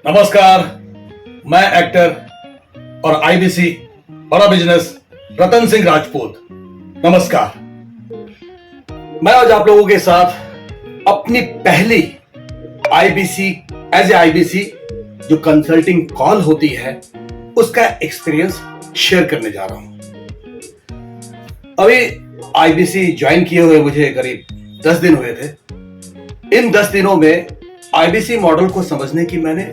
नमस्कार, मैं एक्टर और आईबीसी बड़ा बिजनेस रतन सिंह राजपूत। नमस्कार। मैं आज आप लोगों के साथ अपनी पहली आईबीसी एज ए आईबीसी जो कंसल्टिंग कॉल होती है उसका एक्सपीरियंस शेयर करने जा रहा हूं। अभी आईबीसी ज्वाइन किए हुए मुझे करीब 10 दिन हुए थे। इन 10 दिनों में आईबीसी मॉडल को समझने की मैंने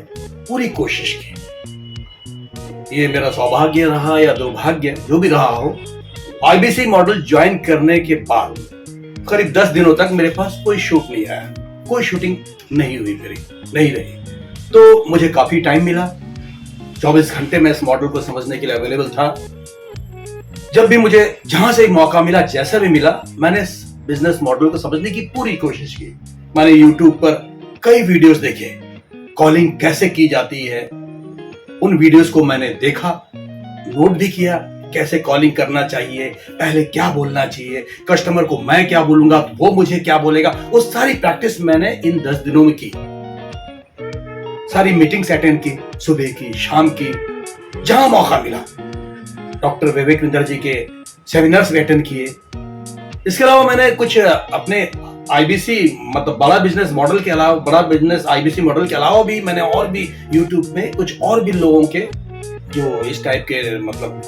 पूरी कोशिश की। ये मेरा सौभाग्य रहा या दुर्भाग्य, जो भी रहा हो, आईबीसी मॉडल ज्वाइन करने के बाद करीब 10 दिनों तक मेरे पास कोई शूट नहीं आया, कोई शूटिंग नहीं हुई, मेरी नहीं रही। तो मुझे काफी टाइम मिला, 24 घंटे मैं इस मॉडल को समझने के लिए अवेलेबल था। जब भी मुझे जहां से मौका मिला, जैसा भी मिला, मैंने इस बिजनेस मॉडल को समझने की पूरी कोशिश की। मैंने यूट्यूब पर कई वीडियोस देखे, कॉलिंग कैसे की जाती है, उन वीडियोस को मैंने देखा, नोट भी किया, कैसे कॉलिंग करना चाहिए, पहले क्या बोलना चाहिए, कस्टमर को मैं क्या बोलूंगा तो वो मुझे क्या बोलेगा, वो सारी प्रैक्टिस मैंने इन 10 दिनों में की। सारी मीटिंग्स अटेंड की, सुबह की, शाम की, जहां मौका मिला। डॉक्टर विवेक विंदर जी के सेमिनार्स भी अटेंड किए। इसके अलावा मैंने कुछ अपने आईबीसी मतलब बड़ा बिजनेस मॉडल के अलावा, बड़ा बिजनेस आईबीसी मॉडल के अलावा भी मैंने और भी यूट्यूब में कुछ और भी लोगों के जो इस टाइप के मतलब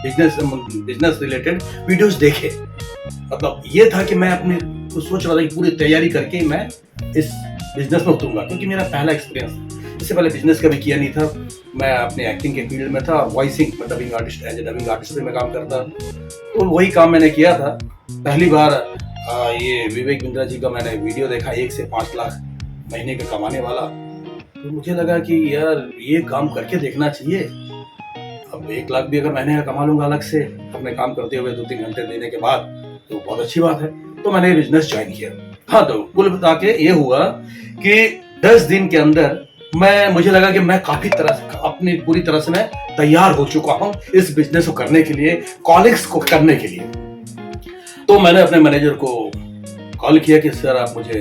बिजनेस रिलेटेड वीडियोस देखे। मतलब ये था कि मैं अपने को सोच रहा था कि पूरी तैयारी करके मैं इस बिजनेस में उतरूंगा, क्योंकि मेरा पहला एक्सपीरियंस था। इससे पहले बिजनेस कभी किया नहीं था। मैं अपने एक्टिंग के फील्ड में था और वॉइसिंग में dubbing artist, as a dubbing artist भी मैं काम करता, तो वही काम मैंने किया था। पहली बार ये विवेक बिंद्रा जी का मैंने वीडियो देखा, 1 से 5 लाख महीने का कमाने वाला। तो मुझे लगा कि यार ये काम करके देखना चाहिए। अब 1 लाख भी अगर महीने का कमा लूंगा अलग से अपने काम करते हुए 2-3 घंटे देने के बाद, तो बहुत अच्छी बात है। तो मैंने बिजनेस ज्वाइन किया। हाँ, तो कुल बता के ये हुआ कि 10 दिन के अंदर मुझे लगा कि मैं काफी तरह से अपनी पूरी तरह से मैं तैयार हो चुका हूं इस बिजनेस को करने के लिए, कॉलिंग्स को करने के लिए। तो मैंने अपने मैनेजर को कॉल किया कि सर आप मुझे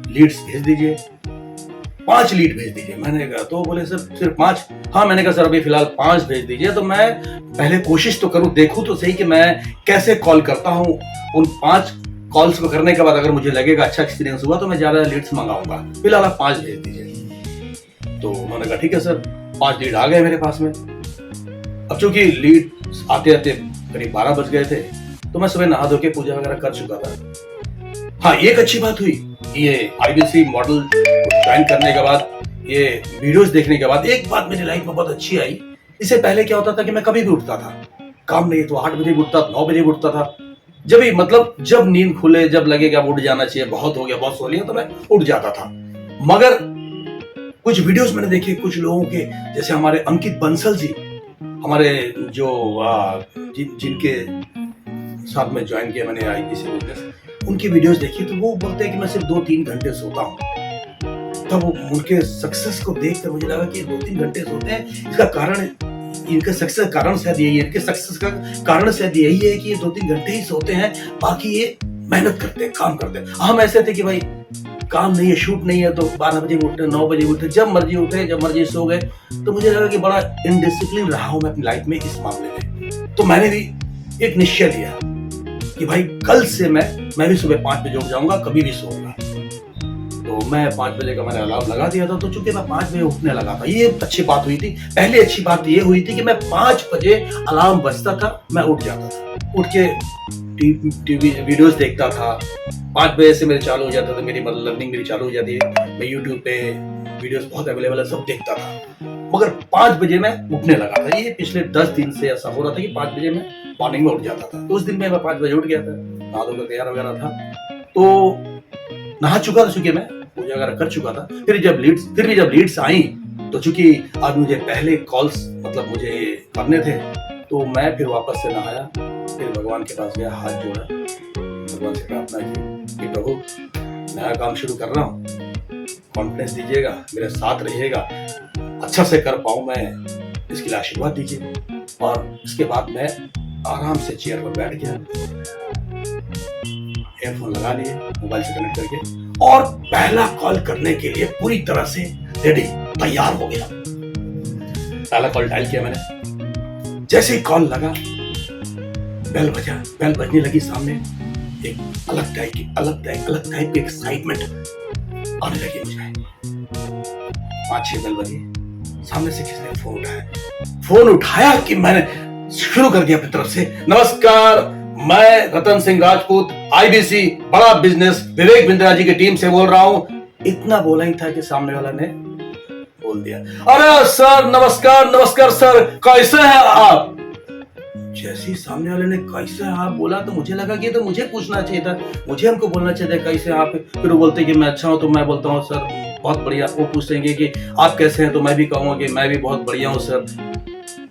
लीड्स भेज दीजिए, 5 लीड भेज दीजिए। मैंने कहा, तो बोले सर सिर्फ 5? हाँ, मैंने कहा सर अभी फिलहाल 5 भेज दीजिए, तो मैं पहले कोशिश तो करूं, देखूं तो सही कि मैं कैसे कॉल करता हूं। उन 5 कॉल्स को करने के बाद अगर मुझे लगेगा अच्छा एक्सपीरियंस हुआ तो मैं ज्यादा लीड्स मंगाऊंगा, फिलहाल आप 5 भेज दीजिए। तो उन्होंने कहा ठीक है सर। 5 लीड आ गए मेरे पास में। अब चूंकि लीड आते आते करीब 12 बज गए थे, तो मैं सुबह नहा धो के पूजा वगैरह कर चुका था। हाँ, एक अच्छी बात हुई, ये आईबीसी मॉडल ज्वाइन करने के बाद, ये वीडियोस देखने के बाद एक बात मेरी लाइफ में बहुत अच्छी आई। इससे पहले क्या होता था कि मैं कभी भी उठता था, काम नहीं तो 8 बजे उठता, 9 बजे उठता था। जब नींद खुले, जब लगे कि अब उठ जाना चाहिए, बहुत हो गया, बहुत सो लिया, तो मैं उठ जाता था। मगर कुछ वीडियोस मैंने देखे कुछ लोगों के, जैसे हमारे अंकित बंसल जी, हमारे जो जिनके साथ में ज्वाइन किया मैंने आईबीसी बिजनेस, उनकी वीडियोस देखी तो वो बोलते हैं कि मैं सिर्फ 2-3 घंटे सोता हूँ। तब उनके सक्सेस को देखकर मुझे लगा कि 2-3 घंटे सोते हैं, इसका कारण, इनका सक्सेस कारण शायद यही है, इनके सक्सेस का कारण शायद यही है कि ये 2-3 घंटे ही सोते हैं, बाकी ये मेहनत करते हैं, काम करते हैं। हम ऐसे थे कि भाई काम नहीं है, शूट नहीं है, तो 12 बजे उठे, 9 बजे उठे, जब मर्जी उठे, जब मर्जी सो गए। तो मुझे लगा कि बड़ा इनडिसिप्लिन रहा हूं मैं अपनी लाइफ में इस मामले में। तो मैंने भी एक निश्चय लिया कि भाई कल से मैं भी सुबह 5 बजे उठ जाऊंगा, कभी भी सोऊंगा। तो मैं 5 बजे का मैंने अलार्म लगा दिया था। तो चूंकि मैं 5 बजे उठने लगा था, ये अच्छी बात हुई थी। पहली अच्छी बात ये हुई थी कि मैं 5 बजे अलार्म बजता था, मैं उठ जाता था, उठ के टीवी वीडियोस देखता था। 5 बजे से मेरे चालू हो जाता था, मेरी लर्निंग मेरी चालू हो जाती है। मैं यूट्यूब पे वीडियोस बहुत अवेलेबल है, सब देखता था। मगर 5 बजे मैं उठने लगा था। ये पिछले 10 दिन से ऐसा हो रहा था कि 5 बजे मैं मॉर्निंग में उठ जाता था। तो उस दिन मैं 5 बजे उठ गया था, नहा धोकर तैयार वगैरह था, तो नहा चुका था, चूंकि मैं पूजा वगैरह कर चुका था। फिर भी जब लीड्स आई, तो चूंकि आज मुझे पहले कॉल्स मतलब मुझे करने थे, तो मैं फिर वापस से नहाया, फिर भगवान के पास गया, हाथ जोड़ा, भगवान से प्रार्थना की कि प्रभु नया काम शुरू कर रहा हूँ, कॉन्फिडेंस दीजिएगा, मेरे साथ रहिएगा, अच्छा से कर पाऊं मैं, इसके लिए आशीर्वाद दीजिए। और इसके बाद मैं आराम से चेयर पर बैठ गया, एयरफोन लगा लिए मोबाइल से कनेक्ट करके, और पहला कॉल करने के लिए पूरी तरह से रेडी, तैयार हो गया। पहला कॉल डायल किया मैंने। जैसे ही कॉल लगा, बेल बजा, बेल बजने लगी, सामने एक अलग टाइप की एक्साइटमेंट आने लगी मुझे। 5-6 बेल बजी, सामने से किसी ने फोन उठाया कि मैंने शुरू कर दिया अपनी तरफ से, नमस्कार, मैं रतन सिंह राजपूत, आईबीसी बड़ा बिजनेस विवेक बिंद्रा जी की टीम से बोल रहा हूं। इतना बोला ही था कि सामने वाला ने बोल दिया, अरे सर नमस्कार सर, कैसे हैं आप? जैसे ही सामने वाले ने कैसे आप बोला तो मुझे लगा कि तो मुझे पूछना चाहिए था, मुझे हमको बोलना चाहिए था कैसे आप। फिर वो बोलते कि मैं अच्छा हूं, तो मैं बोलता हूं सर बहुत बढ़िया। वो पूछेंगे कि आप कैसे हैं, तो मैं भी कहूंगा कि मैं भी बहुत बढ़िया हूं सर।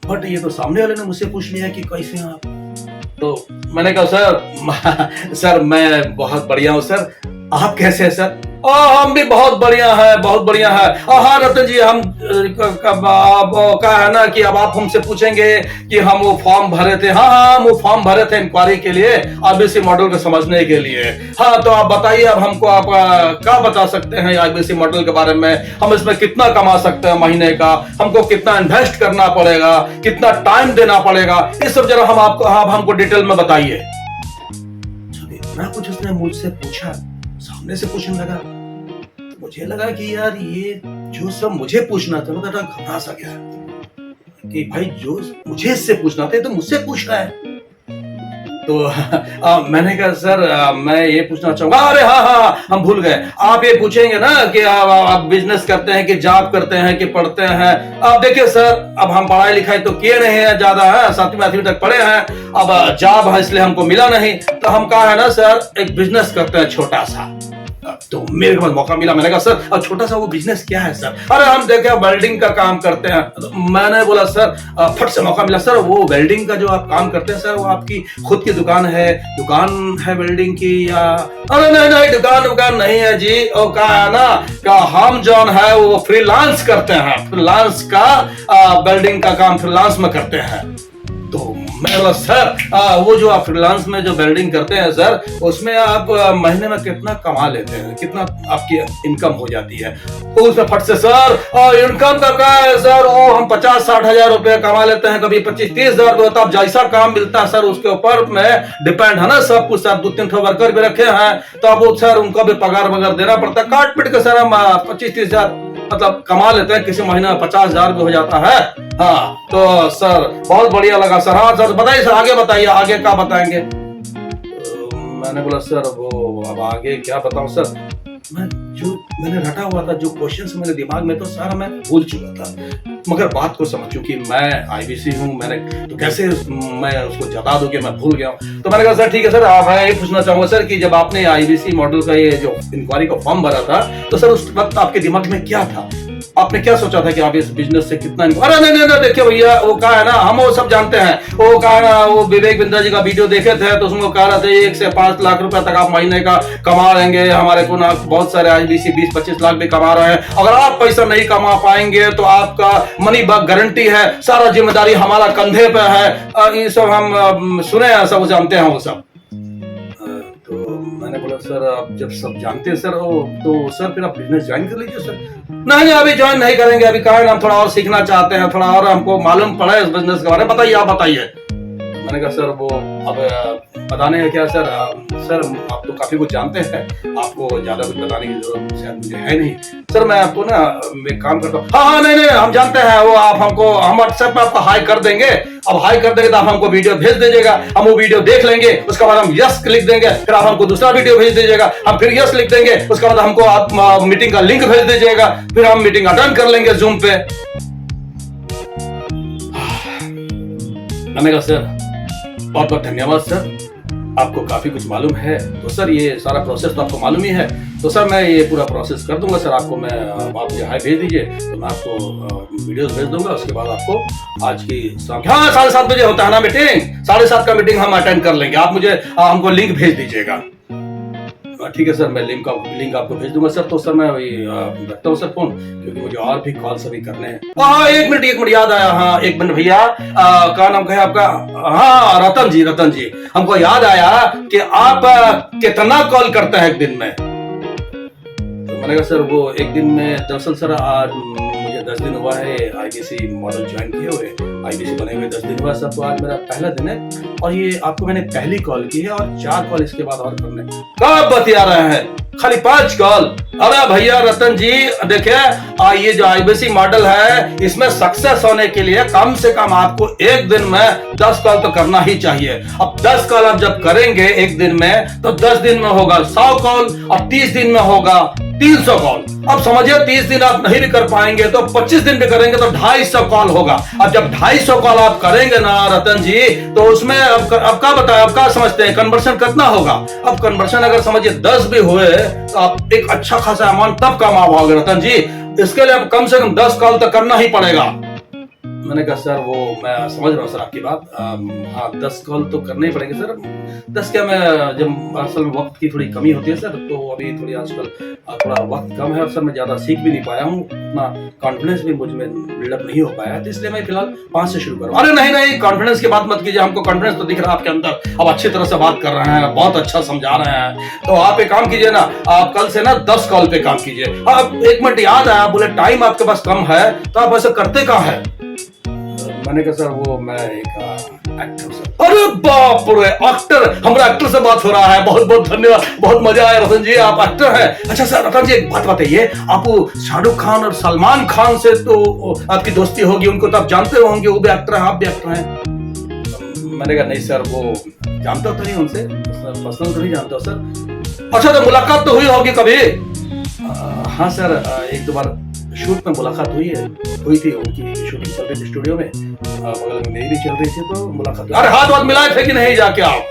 बट ये तो सामने वाले ने मुझसे पूछ लिया कि कैसे हैं आप, तो मैंने कहा सर मैं बहुत बढ़िया हूं सर, आप कैसे हैं सर? हम भी बहुत बढ़िया है। हाँ रतन जी, हम कहा है ना कि अब आप हमसे पूछेंगे कि हम वो फॉर्म भरे थे। हाँ हम वो फॉर्म भरे थे इंक्वायरी के लिए, आईबीसी मॉडल को समझने के लिए। हाँ तो आप बताइए, अब हमको आप क्या बता सकते हैं आईबीसी मॉडल के बारे में? हम इसमें कितना कमा सकते हैं महीने का, हमको कितना इन्वेस्ट करना पड़ेगा, कितना टाइम देना पड़ेगा, ये सब जरा आप हमको डिटेल में बताइए। इतना कुछ उसने मुझसे पूछा, सामने से पूछने लगा, तो मुझे लगा कि यार ये जो सब मुझे पूछना था ना, घबरा सा गया कि भाई जो मुझे इससे पूछना था तो मुझसे पूछ रहा है। तो मैंने कहा सर मैं ये पूछना चाहूंगा। अरे हाँ हम भूल गए, आप ये पूछेंगे ना कि आप बिजनेस करते हैं कि जॉब करते हैं कि पढ़ते हैं? अब देखिए सर, अब हम पढ़ाई लिखाई तो किए नहीं है ज्यादा, है 7वीं 8वीं तक पढ़े हैं, अब जॉब है इसलिए हमको मिला नहीं, तो हम कहा है ना सर एक बिजनेस करते हैं छोटा सा। तो मेरे को मौका मिला, मैंने कहा सर अब छोटा सा वो बिजनेस क्या है सर? अरे हम देखे वेल्डिंग का काम करते हैं। तो मैंने बोला सर फट से मौका मिला, सर वो वेल्डिंग का जो आप काम करते हैं सर, वो आपकी खुद की दुकान है वेल्डिंग की या? अरे नहीं दुकान नहीं है जी, और कहा है ना कि हम जॉन है वो फ्रीलांस करते हैं, फ्रीलांस का वेल्डिंग का काम फ्रीलांस में करते हैं। तो मैं बोला सर वो जो आप फ्रीलांस में जो वेल्डिंग करते हैं सर, उसमें आप महीने में कितना कमा लेते हैं, कितना आपकी इनकम हो जाती है? तो उसमें फट से सर इनकम का क्या है सर, वो हम 50-60 हजार रुपए कमा लेते हैं, कभी 25-30 हजार को होता है। जैसा काम मिलता है सर उसके ऊपर में डिपेंड है ना सब कुछ। सर 2-3 वर्कर भी रखे हैं, तो अब वो सर उनको भी पगार वगैरह देना पड़ता है, काट पीट के सर हम 25-30 हजार मतलब कमा लेते हैं, किसी महीने में 50 हजार भी हो जाता है। हाँ तो सर बहुत बढ़िया लगा सर। हाँ सर बताइए सर, आगे बताइए, आगे क्या बताएंगे? तो मैंने बोला सर वो अब आगे क्या बताऊं सर, मैंने रटा हुआ था जो क्वेश्चंस मेरे दिमाग में, तो सारा मैं भूल चुका था। मगर बात को समझ, चूंकि मैं आईबीसी हूं, मैंने तो कैसे मैं उसको जता दूं कि मैं भूल गया हूं। तो मैंने कहा सर ठीक है सर, मैं ये पूछना चाहूंगा सर कि जब आपने आईबीसी मॉडल का ये जो इंक्वायरी का फॉर्म भरा था, तो सर उस वक्त आपके दिमाग में क्या था? आपने क्या सोचा था कि आप इस बिजनेस से कितना? अरे नहीं देखिए भैया, वो कहा है ना, हम वो सब जानते हैं। वो कहा है ना, वो विवेक बिंद्रा जी का वीडियो देखे थे, तो उसमें कह रहे थे 1 से 5 लाख रुपए तक आप महीने का कमा लेंगे। हमारे को ना बहुत सारे आईबीसी 20-25 लाख भी कमा रहे हैं। अगर आप पैसा नहीं कमा पाएंगे तो आपका मनी बैक गारंटी है, सारा जिम्मेदारी हमारा कंधे पे है। ये सब हम सुने हैं, सब जानते हैं वो सब। तो मैंने बोला सर आप जब सब जानते हैं सर, तो सर फिर आप बिजनेस ज्वाइन कर लीजिए सर। नहीं अभी ज्वाइन नहीं करेंगे, अभी कहा ना हम थोड़ा और सीखना चाहते हैं, थोड़ा और हमको मालूम पड़ा है इस बिजनेस के बारे में, बताइए आप बताइए। मैंने कहा सर वो अब बताने का क्या सर, सर आप तो काफी कुछ जानते हैं, आपको ज्यादा कुछ बताने की जरूरत शायद मुझे है नहीं। सर मैं आपको ना एक काम करता हूँ। हाँ नहीं हम जानते हैं, वो आप हमको हम व्हाट्सएप पे आपको हाई कर देंगे। अब हाई कर देंगे तो आप हमको वीडियो भेज दीजिएगा, हम वो वीडियो देख लेंगे, उसके बाद हम यस लिख देंगे, फिर आप हमको दूसरा वीडियो भेज दीजिएगा, हम फिर यस लिख देंगे, उसके बाद हमको आप मीटिंग का लिंक भेज दीजिएगा, फिर हम मीटिंग अटेंड कर लेंगे जूम पे। मैंने कहा सर बहुत बहुत धन्यवाद सर, आपको काफी कुछ मालूम है। तो सर ये सारा प्रोसेस तो आपको मालूम ही है, तो सर मैं ये पूरा प्रोसेस कर दूंगा सर। आपको मैं आप मुझे हाई भेज दीजिए, तो मैं आपको वीडियोस भेज दूंगा। उसके बाद आपको आज की शाम 7:30 बजे होता है ना मीटिंग, 7:30 का मीटिंग हम अटेंड कर लेंगे। आप मुझे हमको लिंक भेज दीजिएगा। ठीक है सर, मैं लिंक आपको भेज दूंगा सर। तो सर मैं वही रखता हूँ सर फोन, क्योंकि मुझे और भी कॉल सभी करने हैं। हाँ एक मिनट याद आया। हाँ 1 मिनट भैया, क्या नाम है आपका? हाँ रतन जी, हमको याद आया कि आप कितना कॉल करते हैं एक दिन में? तो मैंने कहा सर वो एक दिन में दरअसल सर आज मुझे 10 दिन हुआ है आईबीसी मॉडल ज्वाइन किए हुए, आईबीसी बने हुए 10 दिन हुआ सर। तो आज मेरा पहला दिन है और ये आपको मैंने पहली कॉल की है और 4 कॉल इसके बाद और करने। कब बतिया रहे हैं, खाली 5 कॉल। अरे भैया रतन जी देखिए, ये जो आईबीसी मॉडल है इसमें सक्सेस होने के लिए कम से कम आपको एक दिन में 10 कॉल तो करना ही चाहिए। अब 10 कॉल आप जब करेंगे एक दिन में तो 10 दिन में होगा 100 कॉल और 30 दिन में होगा 300 कॉल। अब समझिए 30 दिन आप नहीं भी कर पाएंगे तो 25 दिन भी करेंगे तो 250 कॉल होगा। अब जब 250 कॉल आप करेंगे ना रतन जी, तो उसमें अब क्या बताए, अब क्या समझते हैं कन्वर्शन कितना होगा? अब कन्वर्शन अगर समझिए 10 भी हुए तो आप एक अच्छा खासा अमाउंट तब कमा पाओगे रतन जी। इसके लिए आप कम से कम 10 कॉल तो करना ही पड़ेगा। मैंने कहा सर वो मैं समझ रहा हूँ सर आपकी बात, हाँ 10 कॉल तो करने ही पड़ेंगे सर। 10 क्या, मैं जब असल में वक्त की थोड़ी कमी होती है सर, तो अभी थोड़ी आजकल थोड़ा वक्त कम है और सर मैं ज्यादा सीख भी नहीं पाया हूँ, उतना कॉन्फिडेंस भी मुझ में बिल्डअप नहीं हो पाया, तो इसलिए मैं फिलहाल 5 से शुरू करूँ। अरे नहीं कॉन्फिडेंस की बात मत कीजिए, हमको कॉन्फिडेंस तो दिख रहा है आपके अंदर, अब अच्छी तरह से बात कर रहे हैं, बहुत अच्छा समझा रहे हैं। तो आप एक काम कीजिए ना, आप कल से ना 10 कॉल पे काम कीजिए। आप 1 मिनट याद आया, बोले टाइम आपके पास कम है तो आप ऐसा करते कहाँ है? मैंने कहा सर वो मैं एक एक्टर सर। अरे बाप रे, एक्टर, हमारा एक्टर से बात हो रहा है, बहुत बहुत धन्यवाद, बहुत मजा आया रतन जी, आप एक्टर हैं। अच्छा सर रतन जी एक बात बताइए, आप शाहरुख खान और सलमान खान से तो आपकी दोस्ती होगी, उनको तो आप जानते होंगे, वो भी एक्टर हैं, आप भी एक्टर हैं। मैंने कहा नहीं सर वो जानता तो नहीं, उनसे पर्सनल तो नहीं जानता सर। अच्छा तो मुलाकात तो हुई होगी कभी? हाँ सर 1-2 बार शूट में मुलाकात हुई थी, उनकी शूटिंग चल रही थी स्टूडियो में, बगल में मेरी भी चल रही थी तो मुलाकात हुई। अरे हाथ मिलाए थे कि नहीं जाके आप?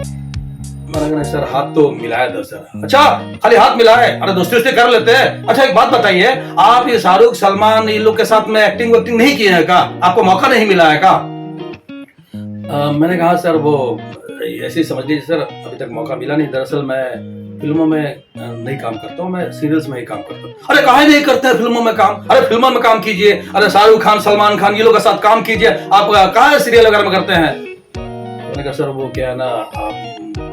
मैंने कहा सर हाथ तो मिलाया था सर। अच्छा खाली हाथ मिलाए, अरे दोस्ती कर लेते हैं। अच्छा एक बात बताइए, आप ये शाहरुख सलमान इन लोग के साथ में एक्टिंग नहीं किए हैं का? आपको मौका नहीं मिला है का? मैंने कहा सर वो ऐसे समझ लीजिए सर, अभी तक मौका मिला नहीं। दरअसल मैं फिल्मों में नहीं काम करता हूँ, मैं सीरियल्स में ही काम करता हूँ। अरे काहे नहीं करते हैं फिल्मों में काम? अरे फिल्मों में काम कीजिए, अरे शाहरुख खान सलमान खान ये लोग के साथ काम कीजिए, आप काहे सीरियल वगैरह में करते हैं? मैंने कहा सर वो क्या है ना,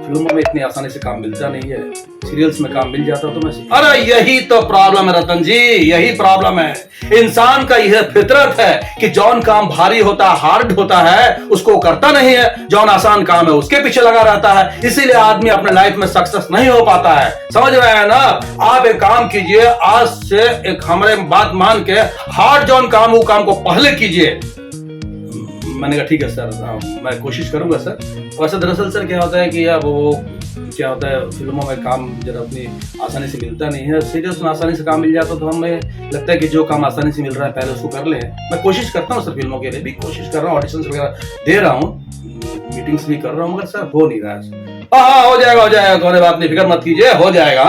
फिल्मों में इतनी आसानी से काम मिलता नहीं है, सीरियल्स में काम मिल जाता तो मैं। अरे यही तो प्रॉब्लम है रतन जी, यही प्रॉब्लम है। इंसान का यह फितरत है कि जौन काम भारी होता है, हार्ड होता है, उसको करता नहीं है, जौन आसान काम है उसके पीछे लगा रहता है, इसीलिए आदमी अपने लाइफ में सक्सेस नहीं हो पाता है। समझ रहे हैं ना? आप एक काम कीजिए, आज से एक हमारे बात मान के हार्ड जौन काम वो काम को पहले कीजिए। मैंने कहा ठीक है सर, मैं कोशिश करूंगा सर। वैसे दरअसल सर क्या होता है कि अब वो क्या होता है, फिल्मों में काम जरा उतनी आसानी से मिलता नहीं है, सीरियल्स में आसानी से काम मिल जाता तो हमें लगता है कि जो काम आसानी से मिल रहा है पहले उसको कर लें। मैं कोशिश करता हूँ सर, फिल्मों के लिए भी कोशिश कर रहा हूँ, ऑडिशंस वगैरह दे रहा हूँ, मीटिंग्स भी कर रहा हूँ, मगर सर हो नहीं रहा है। हाँ हो जाएगा, कोई बात नहीं, फिक्र मत कीजिए, हो जाएगा।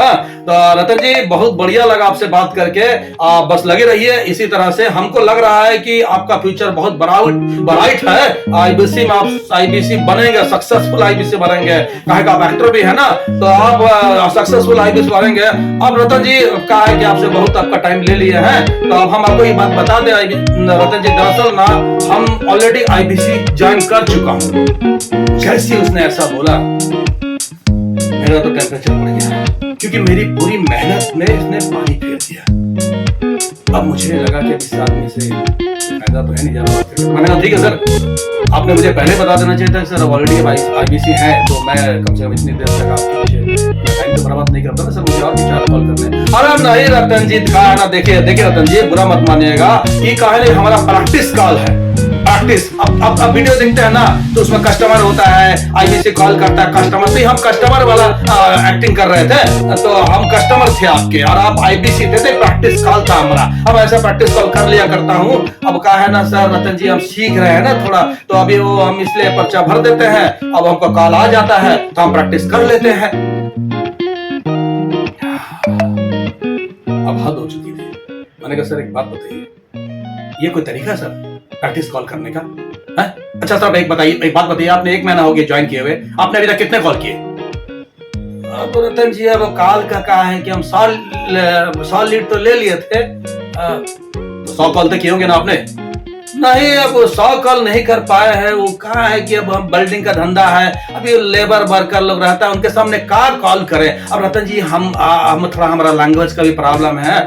तो रतन जी बहुत बढ़िया लगा आपसे बात करके, आप बस लगे रहिए इसी तरह से। हमको लग रहा है कि आपका फ्यूचर बहुत ब्राइट है, आईबीसी में आप आईबीसी बनेंगे, सक्सेसफुल आईबीसी बनेंगे, कहे का आप एक्टर भी है ना, तो आप सक्सेसफुल आईबीसी बनेंगे। अब रतन जी कहा है कि आपसे बहुत आपका टाइम ले लिए हैं, तो अब हम आपको ये बात बता दें रतन जी, दरअसल ना हम ऑलरेडी आईबीसी ज्वाइन कर चुका हूँ। जैसे उसने ऐसा बोला मेरा तो टेम्परेचर बढ़ गया, क्योंकि मेरी पूरी मेहनत में इसने पानी फेर दिया। अब मुझे लगा कि इस आदमी से फायदा तो है नहीं ज्यादा। मैंने कहा ठीक है सर, आपने मुझे पहले बता देना चाहिए था सर, ऑलरेडी आईबीसी है तो मैं कम से कम इतनी देर तक आपके टाइम तो बर्बाद नहीं करता ना सर, मुझे और भी 4 कॉल करने। अरे नहीं रतन जी कहा ना, देखिए रतन जी बुरा मत मानिएगा, ये कहा नहीं हमारा प्रैक्टिस कॉल है, प्रैक्टिस। अब वीडियो देखते हैं ना तो उसमें कस्टमर होता है, आईबीसी कॉल करता है कस्टमर, तो हम कस्टमर वाला एक्टिंग कर रहे थे, तो हम कस्टमर थे आपके और आप आईबीसी थे, प्रैक्टिस कॉल था हमारा। अब ऐसा प्रैक्टिस कॉल कर लिया करता हूँ। अब कहा है ना सर रतन जी हम सीख रहे हैं ना थोड़ा, तो अभी वो हम इसलिए पर्चा भर देते हैं, अब हमको कॉल आ जाता है तो हम प्रैक्टिस कर लेते हैं। अब हद हो चुकी थी। मैंने कहा सर एक बात बताइए, ये कोई तरीका है सर प्रैक्टिस कॉल करने का? है? अच्छा सर एक बात बताइए, आपने 1 महीना हो गया ज्वाइन किए हुए, आपने अभी तक कितने कॉल किए? अब रतन जी अब कॉल का कहा है कि हम 100 लीड तो ले लिए थे, 100 कॉल तो किए होंगे ना आपने? नहीं, अब 100 कॉल नहीं कर पाए हैं। वो कहा है कि अब हम बिल्डिंग का धंधा है, अभी लेबर वर्कर लोग रहता है, उनके सामने का कॉल करें। अब रतन जी हम थोड़ा हमारा लैंग्वेज का भी प्रॉब्लम है,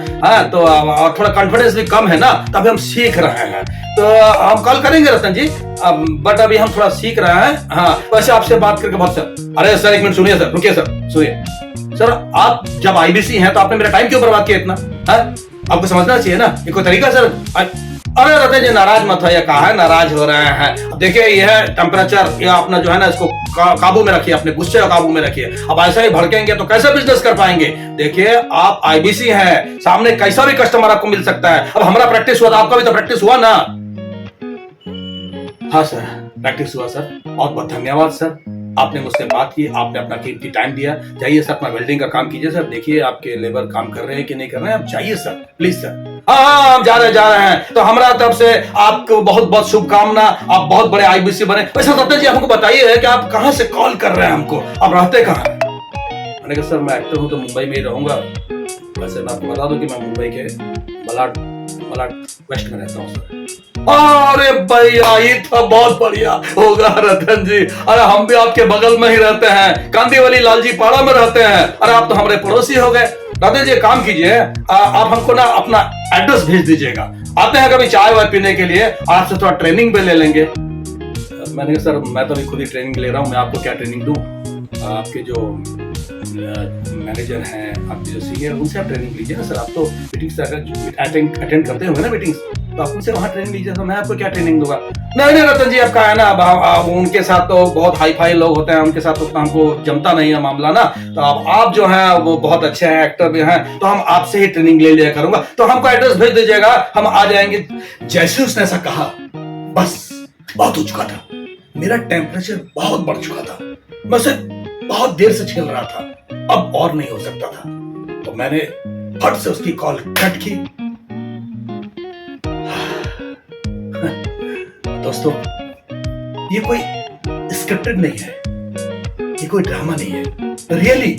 तो और थोड़ा कॉन्फिडेंस भी कम है ना, तो अभी हम सीख रहे हैं। तो हम कॉल करेंगे रतन जी, बट अभी हम थोड़ा सीख रहे हैं। हाँ, वैसे आपसे बात करके बहुत सर। अरे सर एक मिनट सुनिए सर, रुकिए सर, सुनिए सर। आप जब आईबीसी हैं तो आपने मेरा टाइम क्यों बर्बाद किया इतना? है आपको समझना चाहिए ना, ये कोई तरीका सर? अरे रतन जी नाराज मत हो, या कहा है नाराज हो रहे हैं। देखिए यह टेम्परेचर या अपना जो है ना, इसको काबू में रखिए, अपने गुस्से को काबू में रखिए। अब ऐसा ही भड़केंगे तो कैसे बिजनेस कर पाएंगे? देखिए आप आईबीसी हैं, सामने कैसा भी कस्टमर आपको मिल सकता है। अब हमारा प्रैक्टिस हुआ, आपका भी तो प्रैक्टिस हुआ ना? हाँ सर, प्रैक्टिस हुआ सर। बहुत बहुत धन्यवाद सर, आपने मुझसे बात की, आपने अपना कीमती टाइम दिया। जाइए सर, अपना वेल्डिंग का काम कीजिए सर। देखिए आपके लेबर काम कर रहे हैं कि नहीं कर रहे हैं। आप जाइए सर, प्लीज सर। हाँ, हम जा रहे हैं। तो हमारा तरफ से आपको बहुत बहुत शुभकामना। आप बहुत बड़े आईबीसी बने। वैसे रतन जी हमको बताइए कि आप कहाँ से कॉल कर रहे हैं हमको, आप रहते कहाँ हैं? मैंने कहा सर मैं एक्टर हूँ तो मुंबई में ही रहूंगा। वैसे मैं आपको बता दूं कि मैं मुंबई के मलाड वेस्ट में रहता हूँ सर। अरे भैया ये तो बहुत बढ़िया होगा रतन जी। अरे हम भी आपके बगल में ही रहते हैं, कांदीवली लालजी पाड़ा में रहते हैं। अरे आप तो हमारे पड़ोसी हो गए। रतन जी काम कीजिए, आप हमको ना अपना एड्रेस भेज दीजिएगा। आते हैं कभी चाय वाय पीने के लिए, आपसे थोड़ा ट्रेनिंग भी ले लेंगे। मैंने कहा सर मैं तो अभी खुद ही ट्रेनिंग ले रहा हूँ, मैं आपको क्या ट्रेनिंग दूं? आपके जो मैनेजर हैं, आपके जो सीनियर, उनसे आप ट्रेनिंग लीजिए ना सर। आप तो मीटिंग्स अटेंड करते होंगे ना मीटिंग्स, तो आप उनसे वहाँ ट्रेनिंग लीजिए। तो मैं आपको क्या ट्रेनिंग दूंगा? नहीं रतन जी, आपका है ना, अब उनके साथ तो बहुत हाई फाई लोग होते हैं, उनके साथ तो हमको जमता नहीं है मामला ना। तो आप जो हैं वो बहुत अच्छे हैं, एक्टर भी हैं, तो हम आपसे ही ट्रेनिंग ले लिया करूंगा। तो हमको एड्रेस भेज दीजिएगा, हम आ जाएंगे। जैसे उसने ऐसा कहा, बस बहुत हो चुका था, मेरा टेम्परेचर बहुत बढ़ चुका था, मैं उसे बहुत देर से झेल रहा था, अब और नहीं हो सकता था। तो मैंने फट से उसकी कॉल कट की। दोस्तों ये कोई स्क्रिप्टेड नहीं है, ये कोई ड्रामा नहीं है, रियली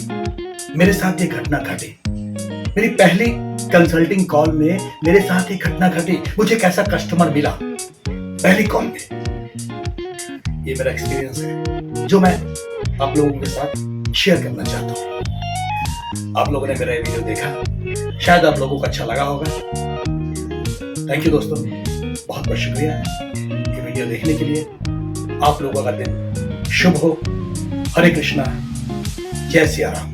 मेरे साथ ये घटना घटी। मेरी पहली कंसल्टिंग कॉल में मेरे साथ ये घटना घटी। मुझे कैसा कस्टमर मिला पहली कॉल में, ये मेरा एक्सपीरियंस है जो मैं आप लोगों के साथ शेयर करना चाहता हूं। आप लोगों ने मेरा ये वीडियो देखा, शायद आप लोगों को अच्छा लगा होगा। थैंक यू दोस्तों, बहुत बहुत शुक्रिया ये वीडियो देखने के लिए। आप लोगों का दिन शुभ हो। हरे कृष्णा, जय सिया राम।